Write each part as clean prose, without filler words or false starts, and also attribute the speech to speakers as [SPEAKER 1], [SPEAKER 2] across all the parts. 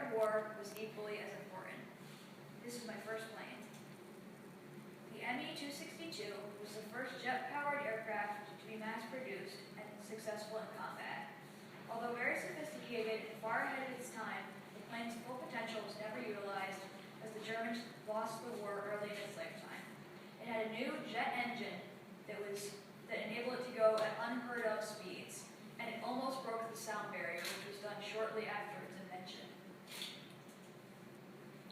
[SPEAKER 1] art of war was equally as important. This is my first plane. The Me-262 was the first jet-powered aircraft to be mass-produced and successful in combat. Although very sophisticated and far ahead of its time, the plane's full potential was never utilized as the Germans lost the war early in its lifetime. It had a new jet engine that enabled it to go at unheard of speeds, and it almost broke the sound barrier, which was done shortly after its invention.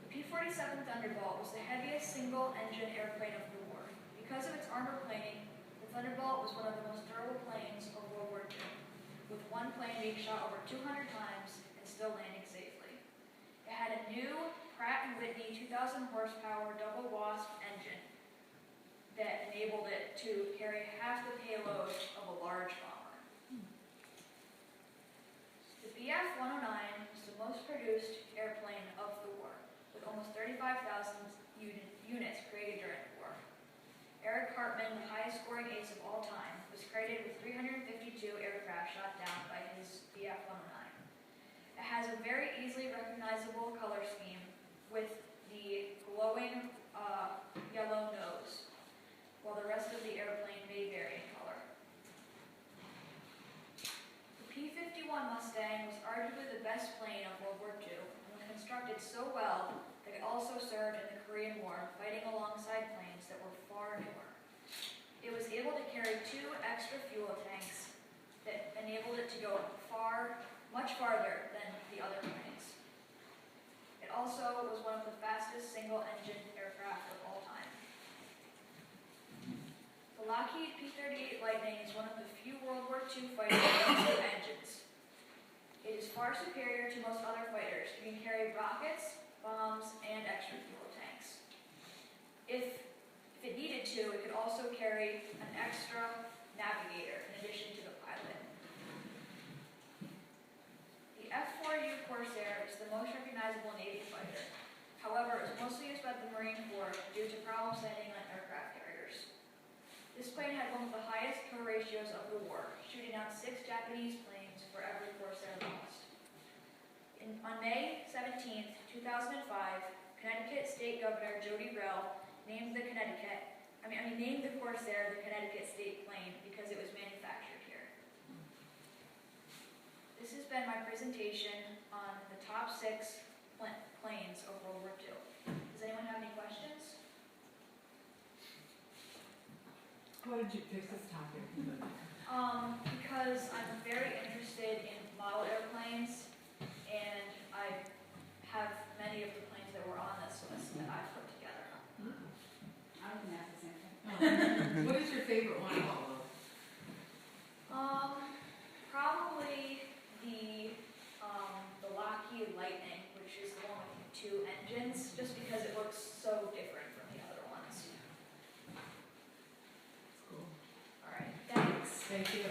[SPEAKER 1] The P-47 Thunderbolt was the heaviest single-engine airplane of the war. Because of its armor plating, the Thunderbolt was one of the most durable planes of World War II, with one plane being shot over 200 times and still landing safely. It had a new Pratt & Whitney 2,000 horsepower double wasp engine that enabled it to carry half the payload of a large bomber. The Bf-109 was the most produced airplane of the war, with almost 35,000 units created during the war. Eric Hartmann, the highest scoring ace of all time, was credited with 352 aircraft shot down by his Bf-109. It has a very easily recognizable color scheme with the glowing yellow nose, while the rest of the airplane may vary in color. The P-51 Mustang was arguably the best plane of World War II, and was constructed so well that it also served in the Korean War, fighting alongside planes that were far newer. It was able to carry 2 extra fuel tanks that enabled it to go much farther than the other planes. It also was one of the fastest single-engine aircraft of all time. The Lockheed P-38 Lightning is one of the few World War II fighters with 2 engines. It is far superior to most other fighters. It can carry rockets, bombs, and extra fuel tanks. If it needed to, it could also carry an extra navigator in addition to the pilot. The F-4U Corsair is the most recognizable Navy fighter. However, it was mostly used by the Marine Corps due to problems landing on aircraft carriers. This plane had one of the highest kill ratios of the war, shooting down 6 Japanese planes for every Corsair lost. On May 17, 2005, Connecticut State Governor Jody Rell named the Corsair the Connecticut State plane because it was manufactured here. This has been my presentation on the top 6 planes of World War II. Does anyone have any questions?
[SPEAKER 2] Why did you pick this topic?
[SPEAKER 1] Because I'm very interested in model airplanes, and I have many of the planes that were on this list that I've put together.
[SPEAKER 2] I was going to ask the same thing. What is your favorite one of all those?
[SPEAKER 1] Probably the Lockheed Lightning, which is the one with 2 engines, just because it looks so different from the other ones.
[SPEAKER 2] Cool.
[SPEAKER 1] All right, thanks.
[SPEAKER 2] Thank you.